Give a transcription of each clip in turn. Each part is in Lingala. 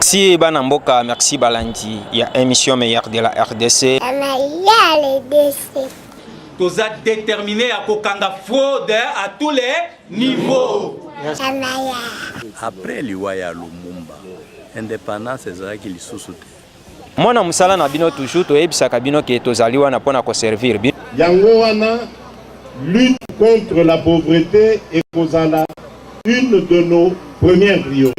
Merci Banamboka, merci Balandi. Il y a émission meilleure de la RDC. Vous êtes déterminé à kokanga fraude à tous les niveaux. Après l'Iwaya Lumumba, indépendance c'est qui lisusu. Mwana musala na bino toujours to ebisaka bino ke tozali wana pona ko servir bino. Yango wana lutte contre la pauvreté et kozala une de nos premières priorités.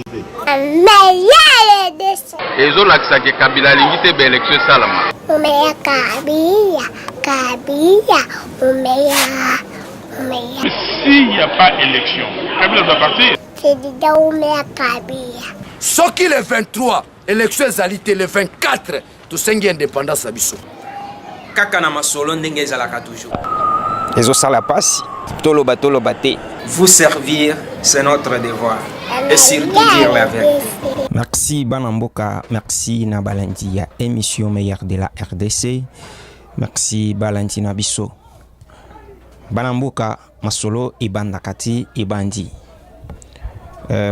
Ezo lakisa ke Kabila lingite be élection salama. Umeya Kabila. S'il n'y a pas élection, Kabila doit partir. C'est déjà Umeya Kabila. Ce qui le 23, élection ezalité le 24, tout sengi indépendance à biso. Kaka na masolo ndenge ezalaka toujours. Ezo sala pasi, toloba te. Vous servir, c'est notre devoir. Et surtout dire la vérité. Merci Banamboka, merci na Balandi ya émission meilleure de la RDC. Merci Balandi Nabiso. Banamboka masolo ibandakati ibandi.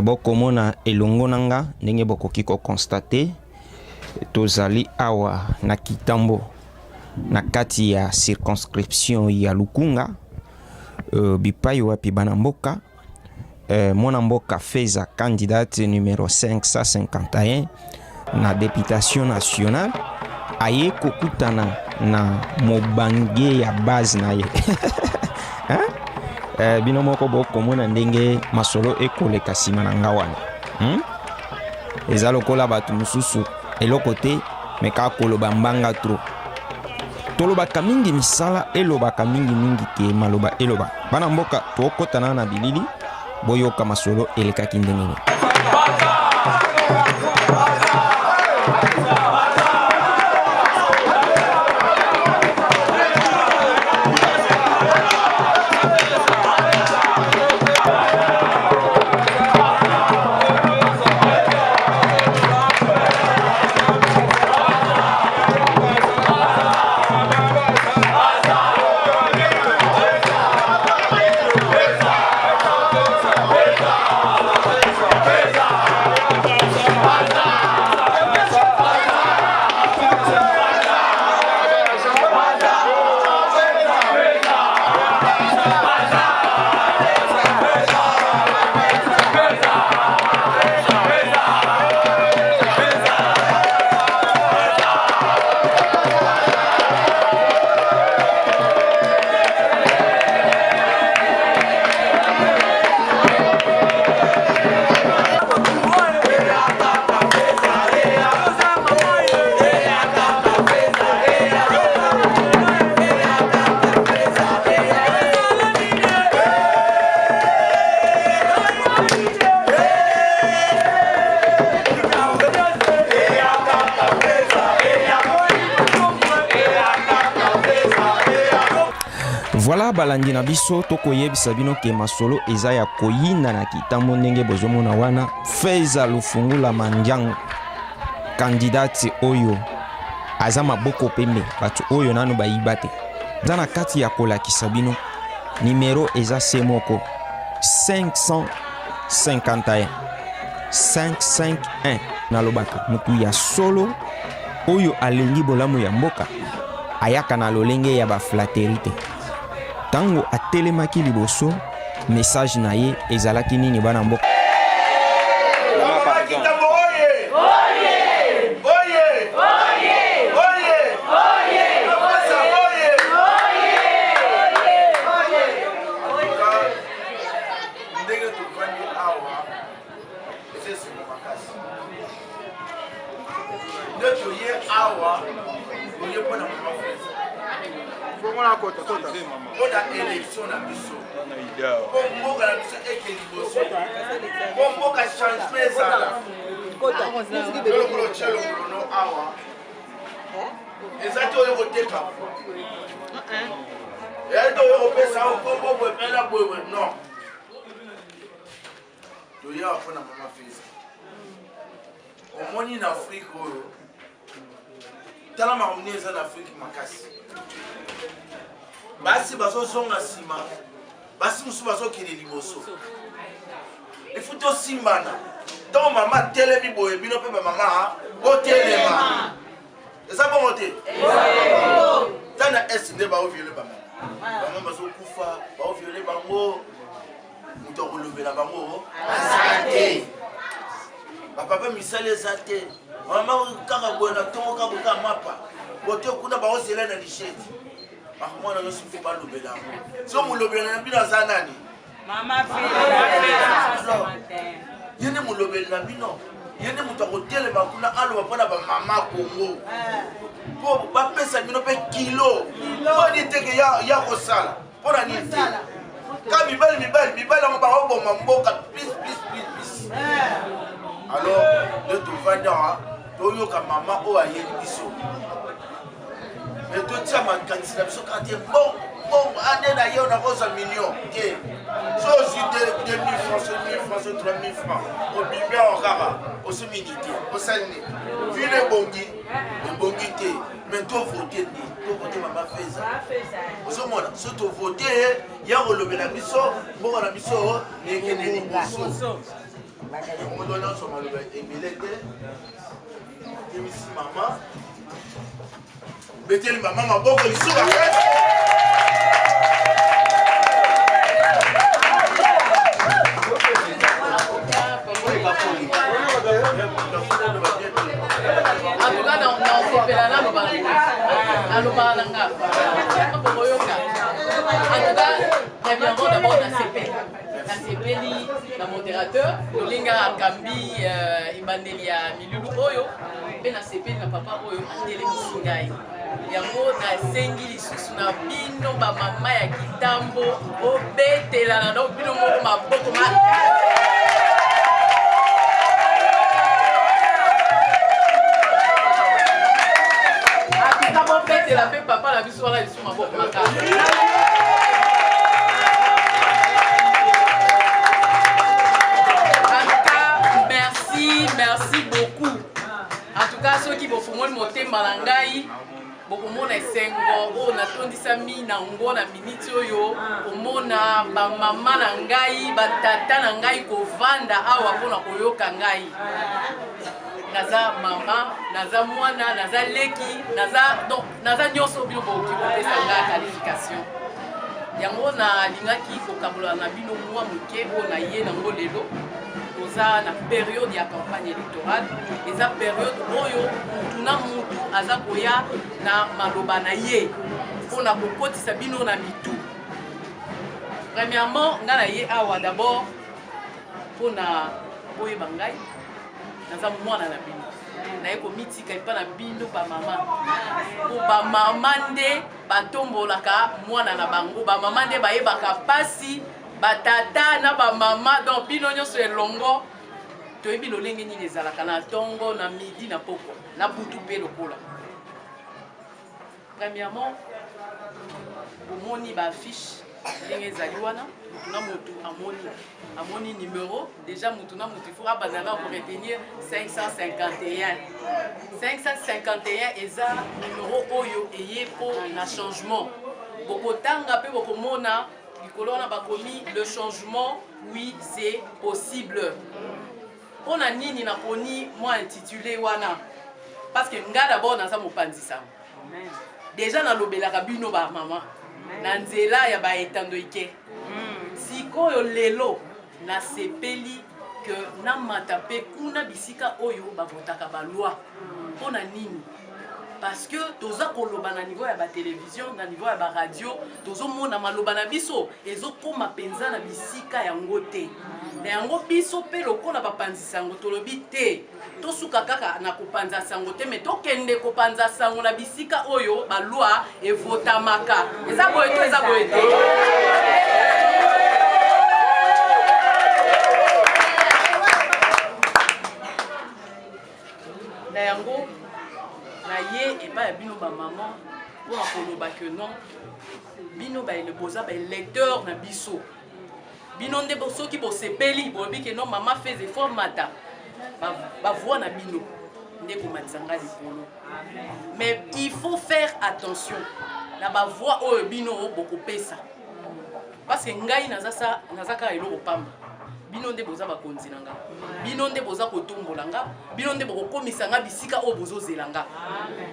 Boko mona elongo nanga ndenge boko kiko constater tozali awa na Kitambo na kati ya circonscription ya Lukunga bipai wapi Banamboka Mwana Mboka Feza candidate numéro 551 na députation nationale aye kokutana na mobange ya base na ye bino moko boko mona ndenge masolo ekoleka sima na ngawana eza lokola batu mususu eloko te meka koloba mbanga tro tolobaka mingi misala elobaka mingi ke maloba eloba Banamboka tokotana na bilili boyoka masolo eleka kindengene. Voilà Balandi na biso toko yebisa bino ke masolo eza ya koyinda na Kitambo ndenge bozomona wana Feza Lufungula Mandiang candidate oyo aza maboko pembe batu oyo nanu bayibate zana kati ya kolakisa bino numero eza semoko 551 na lobaka mutu ya solo oyo alengi bolamu ya mboka ayaka na lolenge ya ba flatterite tango atelemaki liboso message na ye ezalaki nini Banamboka Omoni na Afrique oyo tala mauneza na Afrique makasi basi bazozonga sima basi musu bazokele liboso ifuto simbana donc maman telemi boye bino pe maman o telema eza bongo te tana est nde baoviole bango bazokufa baoviole bango moto akolobela bango asante bapapa misala eza te mama kaka boye na ntongo kaka kaka mapa bote kuna baozela na lisheti mwana nyonso mpe balobela yango so molobeli na bino aza nani ye nde molobeli na bino ye nde moto akotelema kuna aloba mpona bamama kongo mpo bapesa bino mpe kilo mpo nini teke ya kosala mpona nini te ka mibali yango bakoboma mboka plis alors nde tovanda toyoka mama oyo ayebi biso mais totia makanisi na biso kaka te bongo ande na ye onakozwa million te so ozwi 2000 francs 3000 francs obimi awa kaka osomini te osalini vile ebongi te mais tovote nde tovote mama feza ozomona so tovote ya kolobela biso mboka na biso ekende liboso moto nyonso maloba ebele te temisi mama beteli mama maboko lisuka na modérateur lolinga akambi ibandeli ya milulu oyo mpe nasepeli na papa oyo atelemisi ngai yango nasengi lisusu na bino bamama ya kitambo obetelana na bino moko maboko akita bobetela mpe papa na biso wana lisusu maboko makasi. Merci beaucoup. En tout cas, ceux qui vont faire monter Malangai, beaucoup de esengo, on a tondisa mi na ngo na miniti oyo, omona ba mama na ngai, ba tata na ngai ko vanda awa pona koyoka ngai. Naza mama, naza mwana, naza leki, naza nyonso bino boki kopesa ngai qualification. Yango na lingaki ko kabola na bino mwa moke o na ye na ngo lelo. Oza na période ya campagne électorale, eza période oyo tuna mutu aza koya na maloba na ye pona kokotisa bino na mitu. Premièrement, nga na ye awa d'abord pona boyeba ngai naza mwana na bino. Naye komitika epa na bino ba mama. Po ba mama nde batombolaka mwana na bango, ba mama nde bayebaka pasi batata na ba mama donc bino nyonso elongo toyebi lolenge nini ezalaka na tongo na midi na poko na butu mpe lokola. Premièrement omoni ba affiche ndenge ezali wana mutu na mutu amoni numéro déjà mutu na mutu ifo abandana pour retenir 551 eza numéro oyo eye po na changement bokotanga mpe bokomona Colonna bakomi le changement, oui c'est possible. On a nini na poni moi intitulé wana parce que nga d'abord naza mopandisa. Déjà na lobela kabino ba mama. Na nzela ya ba etando ike. Sikoyo lelo na sepeli que na matape kuna bisika oyo ba votaka ba loi. On a nini parce que toza koloba na niveau ya ba télévision na niveau ya ba radio tozo mona maloba na biso ezo koma penza na bisika yango te na yango biso pe lokola bapanzisa yango tolobi te tosuka kaka na kopanza sango te mais tokende kopanza sango na bisika oyo ba loi evotamaka eza boye te na yango na ye et pas bino ba maman pour akoloba que non bino ba le boza ba lecteur na biso bino nde boso ki bo sepeli bo bi que non maman fait effort mata ba voix na bino nde ko matsanga likolo mais il faut faire attention na ba voix o bino boko pesa parce que ngai nazaka eloko pamba bino nde boza bakonzi na nga bino nde boza kotombola nga bino nde bokokomisa nga bisika oyo bozozela nga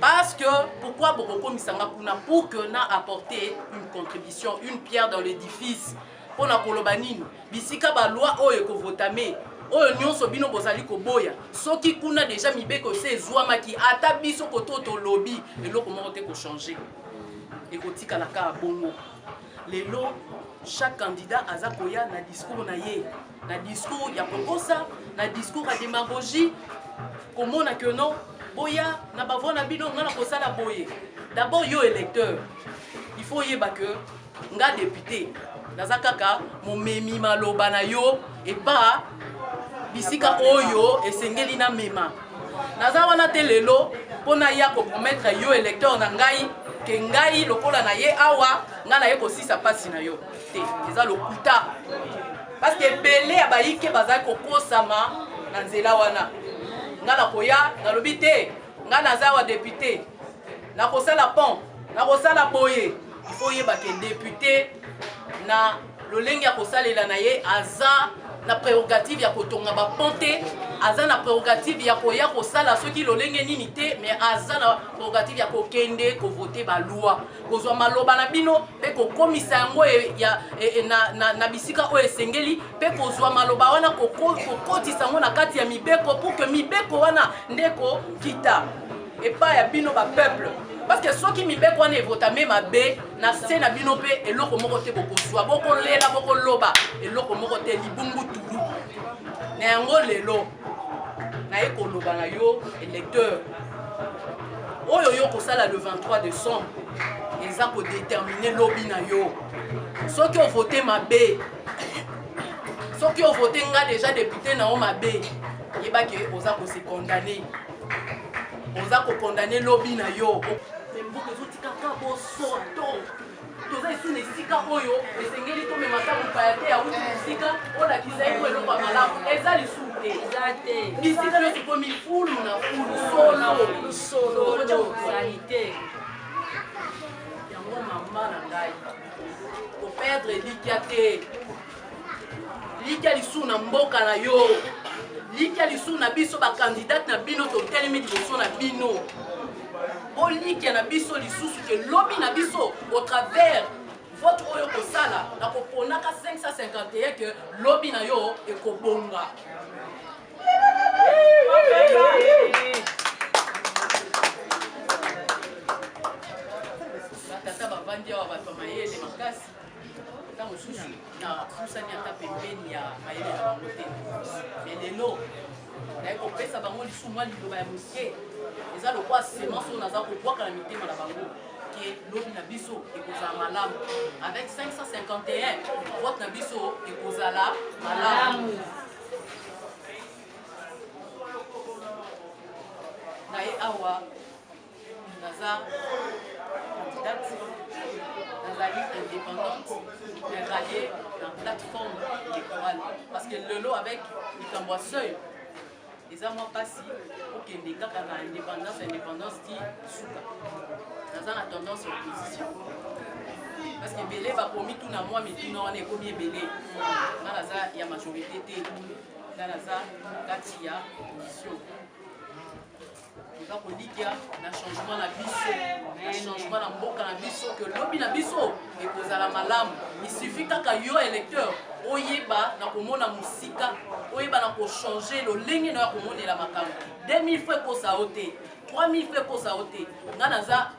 parce que pourquoi bokokomisa nga kuna pour que na apporter une contribution une pierre dans l'édifice mpona koloba nini bisika baloi oyo ekovotame oyo nyonso bino bozali koboya soki kuna deja mibeko se ezwamaki ata biso koto tolobi eloko moko te kochange ekotikala kaka bongo lelo chaque candidat aza koya na discours na ye na discours ya kokosa na discours ya démagogie komona que non boya na bavoi na bino nga na kosala boye d'abord yo électeur il faut yeba que nga député naza kaka momemi maloba na yo epa bisika oyo esengeli na mema naza wana te lelo mpona ya kopromettre yo électeur na ngai ke ngai lokola na ye awa nga na ye kosisa pasi na yo te eza lokuta parce que ebele ya bayike bazali kokosama na nzela wana nga na koya nalobi te nga naza awa député nakosala pont nakosala boye il faut yeba ke député na lolenge ya kosalela na ye aza na prérogative ya kotonga baponte aza na prérogative ya koya kosala soki lolenge nini te mais aza na prérogative ya kokende kovote baloi kozwa maloba na bino mpe kokomisa yango na bisika oyo esengeli mpe kozwa maloba wana kokotisa yango na kati ya mibeko pour que mibeko wana nde kokita epai ya bino bapeuple parce que soki mibeko wana evotame mabe na se na bino mpe eloko moko te bokozwa bokolela bokoloba eloko moko te libungu tulu na yango lelo naye koloba na yo électeur oyo yo kosala le 23 décembre eza kodétermine lobi na yo soki ovote mabe soki ovote nga déjà député na yo mabe yebaki oza kose condamné oza kokondane lobi na yo mboka ezotikaka bosoto toza esu na esika oyo esengeli tomemata mopaya te yauti mosika olakisa ye po eloko ya malamu eza lisusu te bisika nyonso ekomi fulu na fulu solo sanitaire yango mama na ngai koperdre likia te likia lisusu na mboka na yo likia lisusu na biso bakandidate na bino totelemi liboso na bino olikia na biso lisusu ke lobi na biso au travers vote oyo kosala na koponaka 551 ke lobi na yo ekobonga batata bavandi awa bato ya mayele makasi ta mosusu na pusani ata pembeni ya mayele na bango te me lelo naye kopesa bango lisusu mwa liloba ya moke eza lokwa semence oyo naza kobwaka na mitema na bango ke lobi na biso ekozala malamu avec 551 vote na biso ekozala malamu naye awa naza candidate nazali indépendante mais ralliée na plateforme électorale parce que lelo avec likambo ya seuil eza mwa mpasi okende kaka na indépendance ti suka naza na tendance ya opposition parce que ebele bakomi tuna mwa mituna wana ekomi ebele nga naza ya majorité te nga naza kati ya opposition toza kolikia na changement na biso na changement na mboka na biso ke lobi na biso ekozala malamu isuffit kaka yo électeur oyeba na komona mosika oyeba na kochange lolenge na ya komonela makambo 2000 fois ekosa yo te 3000 fois ekosa yo te nga naza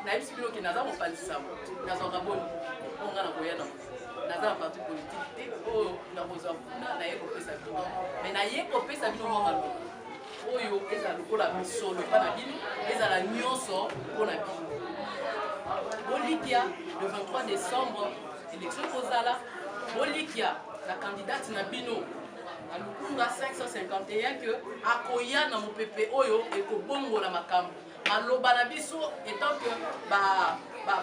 nayebisi bino ke naza mopanzisa nazwaka boni oyo nga na koya na naza na parti politique te oyo nakozwa kuna naye kopesa bino me naye kopesa bino mwa maloba oyo ezala lokola misolo epa na bino ezala nyonso mpona bino bolikia le 23 décembre élection ekozala bolikia na candidate na bino na lukunga 551 ke akoya na mopepe oyo ekobongola makambo maloba na biso etant que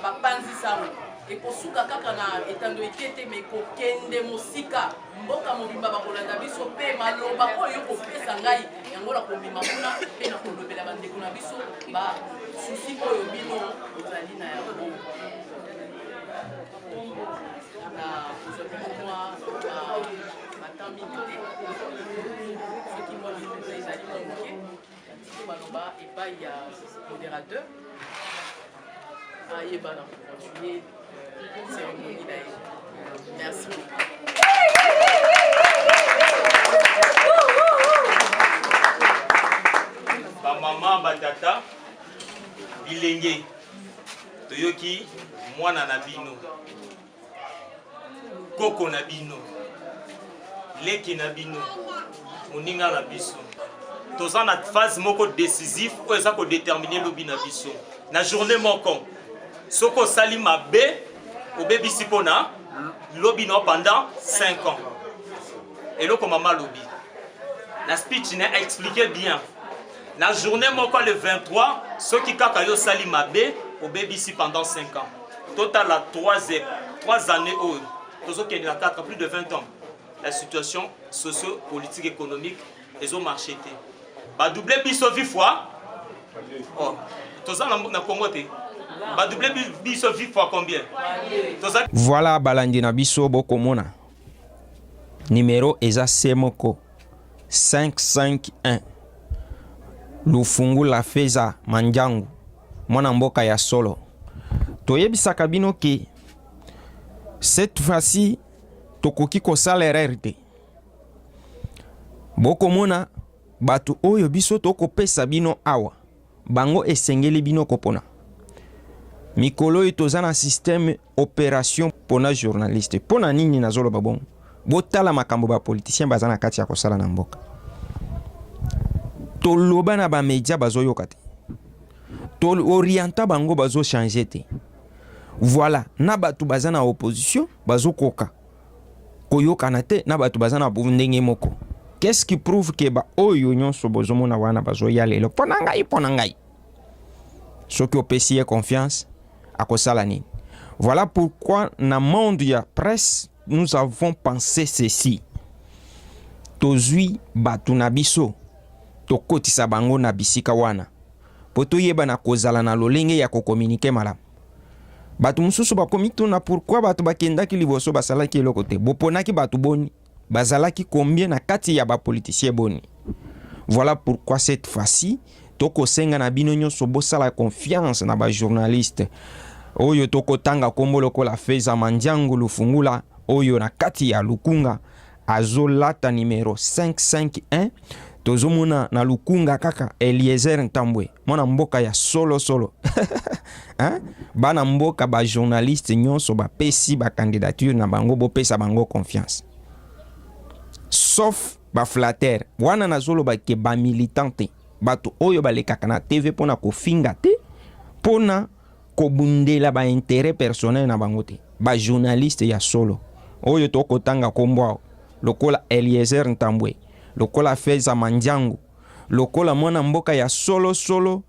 bapanzisango ekosuka kaka na etando ete te me kokende mosika mboka mobimba bakolanda biso mpe maloba oyo kopesa ngai yango na komema kuna mpe na kolobela bandeko na biso basusi oyo bino ozali na yango na kozwa bino mwa 100 000 ce qui moi je faisais les aliments moqués et pas il y a modérateur et ben continuer cérémonie d'ailleurs. Merci beaucoup. Maman batata bilenge toyoki mwana na bino koko na bino leki na bino moninga na biso toza na phase moko décisif oyo eza kodétermine lobi na biso na journée moko soki osali mabe obebisi mpona lobi no pendant 5 ans eloko mama lobi la speech ne expliqué bien la journée moko le 23 soki kaka yo sali mabe obebisi pendant 5 ans total la 3 années oyo tozokende na 4 plus de 20 ans la situation socio-politique économique ezo marché te badouble biso vifwa oh toza na Congo te badouble biso vifwa combien toza voilà balandi na biso bokomona numéro eza semoko 551 lufungu la feza manjangu mwana mboka ya solo toyebisaka bino ke cette fois-ci tokoki kosala erreur te bokomona batu oyo biso tokopesa bino awa bango esengeli bino kopona mikolo oyo toza na système opération pona journaliste pona nini nazoloba bongo botala makambo bapoliticien baza na kati ya kosala na mboka toloba na bamedia bazoyoka te orienta bango bazo changer te voilà na batu baza na opposition bazokoka koyokana te na batu baza na ndenge moko. Qu'est-ce qui prouve que ba oyo nyonso bozomona wana bazoya lelo pona ngai soki opesi confiance akosala nini. Voilà pourquoi na monde ya presse nous avons pensé ceci. Tozui batu na biso tokotisa bango na bisika wana po toyeba na kozala na lolenge ya kokommunike malamu. Batu mususu bakomituna pourquoi batu bakendaki liboso basalaki eloko te boponaki batu boni bazalaki combien na kati ya bapoliticien boni. Voilà pourquoi cette fois-ci toko senga na bino nyonso bosala confiance na ba journaliste oyo toko tanga kombo lokola feza manjangu lufungula oyo na kati ya lukunga azolata numéro 551 tozomona na lukunga kaka Eliezer Ntambwe mwana mboka ya solo hein? Bana mboka ba journaliste nyonso ba pesi ba candidature na bango bo pesa bango confiance sauf ba flatter wana nazolo ba ke ba militante bato oyo balekaka na TV pona kofinga te pona kobundela ba intérêt personnel na bango te ba journaliste ya solo oyo toko tanga kombo lokola Eliezer Ntambwe lokola feza manjangu lokola mwana mboka ya solo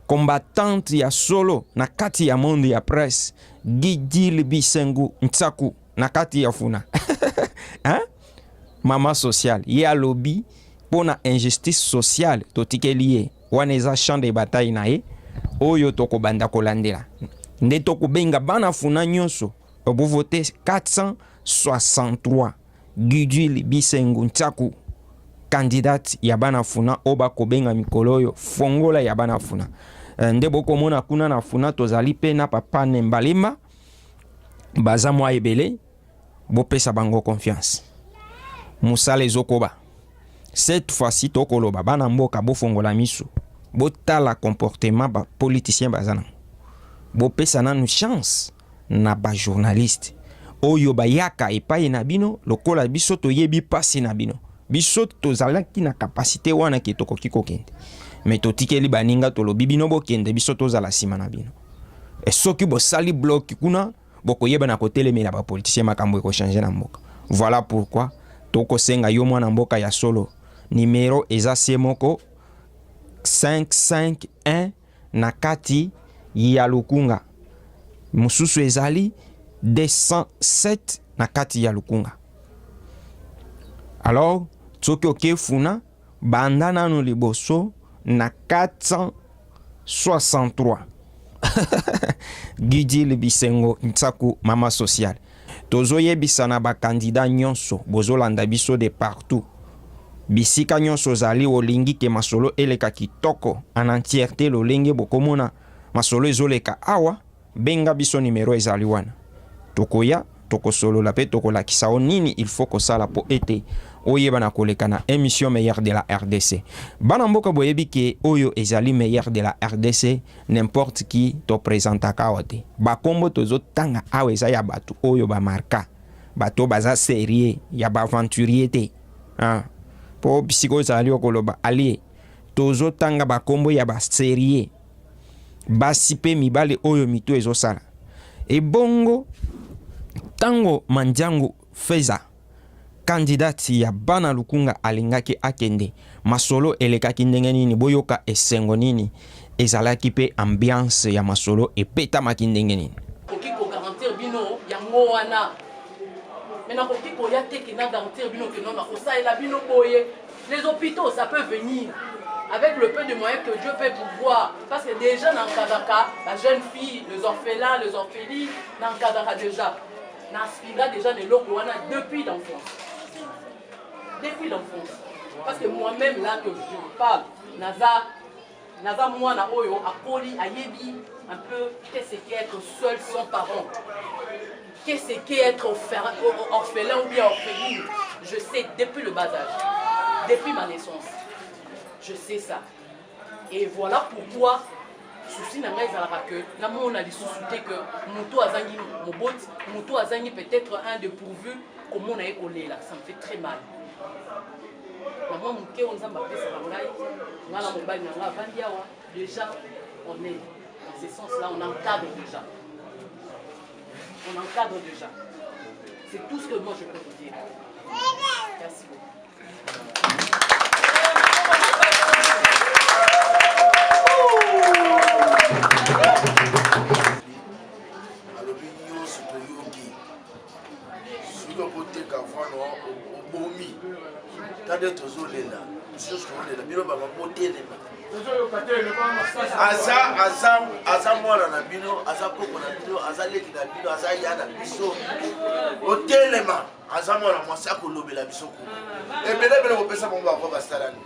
combattante ya solo na kati ya monde ya presse Gidil Bisengu Ntsaku na kati ya funa hein? Mama social ya lobby pona injustice sociale totikeliye waneza champ de bataille na ye oyo toko banda kolandela nde toko benga bana funa nyonso obo voter 463 Gidil Bisengu Ntsaku candidate ya bana funa oba kobenga mikolo oyo fongola ya bana funa nde bokomona kuna na funa tozali pe na papa Nembalemba baza mwa ebele bopesa bango confiance musale zokoba cette fois-ci tokoloba bana mboka bofongola miso botala comportement ba politicien bazana bopesa nanu chance na ba journaliste oyo bayaka epai na bino lokola biso toyebi pasi na bino biso tozalaki na capacité wana ke tokoki kokende mais totikeli baninga tolobi bino bokende biso tozala sima na bino et soki bosali bloc kuna bokoyeba na kotelemela ba politicien makambo eko changer na mboka. Voilà pourquoi toko senga yo mwana mboka ya solo numéro eza semoko 551 na kati ya lukunga mususu ezali 207 na kati ya lukunga. Alors soki okefuna banda nanu liboso na 463 Gidil Bisengo Ntsaku mama social tozoyebisa na bakandida nyonso bozolanda biso de partout bisika nyonso zali olingi ke masolo eleka kitoko en entièreté lolenge bokomona masolo ezoleka awa benga biso numero ezali wana tokoya tokosolola pe tokolakisa o nini il faut kosala po ete oyeba na koleka na émission meilleure de la RDC. Bana mboka boyebi ke oyo ezali meilleure de la RDC n'importe qui to présentaka ote. Bakombo tozo tanga awe eza ya batu oyo ba marka. Bato baza sérieux ya ba aventurier te. Ah. Po bisiko zali okoloba ali tozo tanga bakombo ya ba sérieux. Basipe mibale oyo mito ezo sala. E bongo tango manjangu feza kandidati ya bana lukunga alingaki akende masolo elekaki ndenge nini boyoka esengo nini ezalaki pe ambiance ya masolo epetamaki ndenge nini koki ko garantir bino yango wana maintenant koki ko ya te ki na garantir bino que non ko ça la bino boye les hôpitaux ça peut venir avec le peu de moyens que Dieu peut pouvoir parce que déjà dans Kadaka la jeune fille les orphelins les orphelines dans Kadaka déjà n'aspira déjà de l'eau depuis l'enfance. Depuis l'enfance. Parce que moi-même, là que je parle, Naza moi, na oyo, akoli, ayebi, un peu, qu'est-ce qu'être seul sans parents. Qu'est-ce qu'être orphelin ou bien orpheline. Je sais depuis le bas âge, depuis ma naissance. Je sais ça. Et voilà pourquoi souci na ngai ezalaka que na mona lisusu te que moto azangi mobot moto azangi peut-être un dépourvu komona ye kolela ça me fait très mal na mwa moke oyo nzambe apesaka ngai nga na mobali na nga avandi awa déjà on est dans ce sens là on encadre déjà c'est tout ce que moi je peux vous dire merci beaucoup. alobi nyonso toyoki soki okoteka vano obomi tande tozolela biso tozolela bino bamabotelema aza mwana na bino aza koko na bino aza leki na bino aza ya na biso otelema aza mwana mwasi akolobela biso kuna ebelebele kopesa bango bako basalani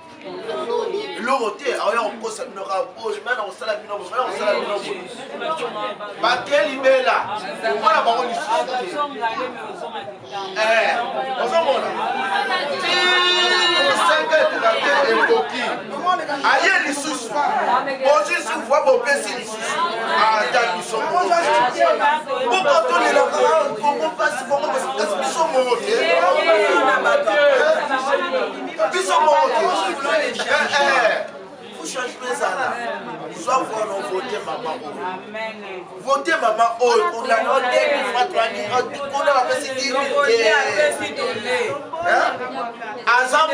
eloko te aoya kokosa bino kaka boye mana kosala bino boye mana kosala bino boye bake libela omona bango lisusu ozomona sengetela te ekoki aye lisusu ozisi voi bopesi lisusu ata biso bokotolelaka kongo mpasi kongo kasi biso moko te biso moko te vous changez pas ça. Soit vous votez maman. Votez maman. On a noté une fois on a fait Azam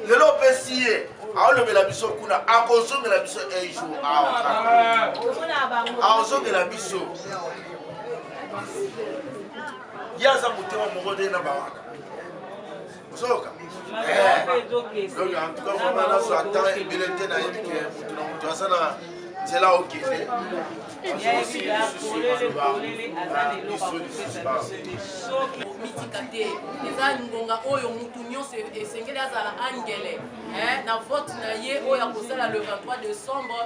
le lopesier. Ah le la biso kuna akozo la biso un jour. Ah ozo la biso. Yaza mutema mongode na bawaka. Soka. Donc en tout cas vraiment là sur attend et billet na yebi que tu as ça là c'est là OK. mitikate eza ngonga oyo mutu nyonso esengeli azala angele na vote na ye oyo akosala le 23 décembre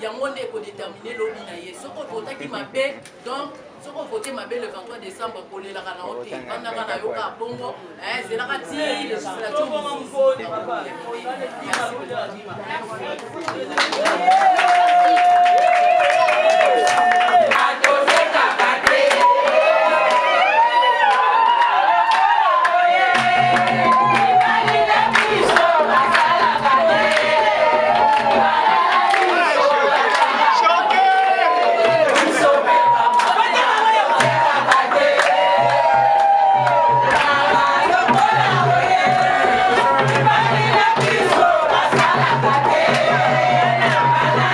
yango nde ekodétermine lobi na ye soki ovotaki mabe donc soki ovote mabe le 23 décembre kolelaka na yo te bandaka na yo kaka bongo ezelaka ti législature Bye.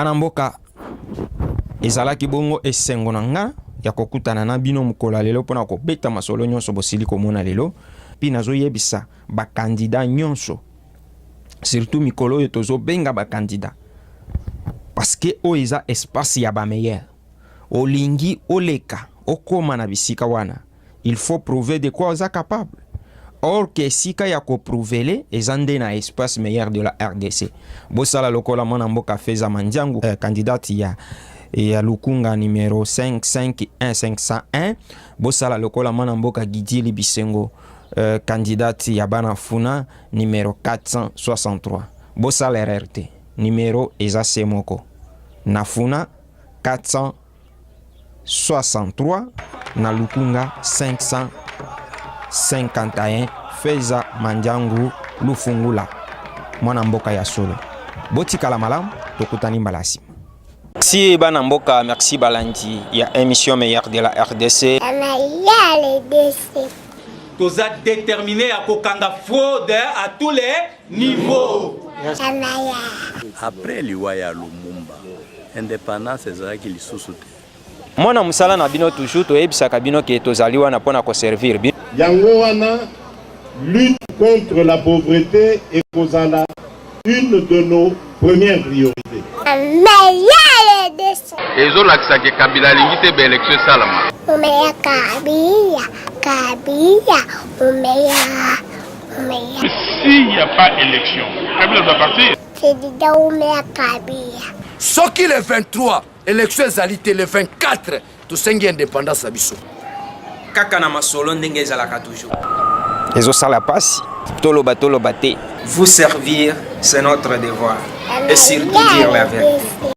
bana mboka ezalaki bongo esengo na nga ya kokutana na bino mokolo lelo mpona kobeta masolo nyonso bosili komona lelo mpi nazoyebisa bakandida nyonso surtout mikolo oyo tozobenga bakandida paske oyo eza espace ya bameilleur olingi oleka okoma na bisika wana il faut prouver de quoi oza capable. Or que esika ya koprovele eza nde na espace meilleur de la RDC bosala lokola mwana mboka Feza Mandiangu candidate ya Lukunga numéro 551501 bosala lokola mwana mboka Gidili Bisengo candidate ya Bana Funa numéro 463 bosala RRT numéro eza semoko na Funa 463 na Lukunga 551 Feza Mandiangu Lufungula mwana mboka ya solo botikala malamu tokutani mbalasi. Merci bana mboka, merci balandi ya émission meilleure de la RDC. Toza déterminé à kokanga fraude à tous les niveaux. Après Liwaya Lumumba, indépendance ezalaki lisusu te. Mwana musala na bino toujours toyebisaka bino ke tozali wana pona ko servir bino. Yango wana lutte contre la pauvreté et kozala une de nos premières priorités. ezolakisaki Kabila alingi te baélection esalama. S'il n'y a pas élection, Kabila doit partir. Soki le 23, élection ezalité le 24, tosengi indépendance à biso. Kaka na masolo ndenge ezalaka toujours. Ezosala pasi, toloba te. Vous servir, c'est notre devoir. Et surtout dire la vérité.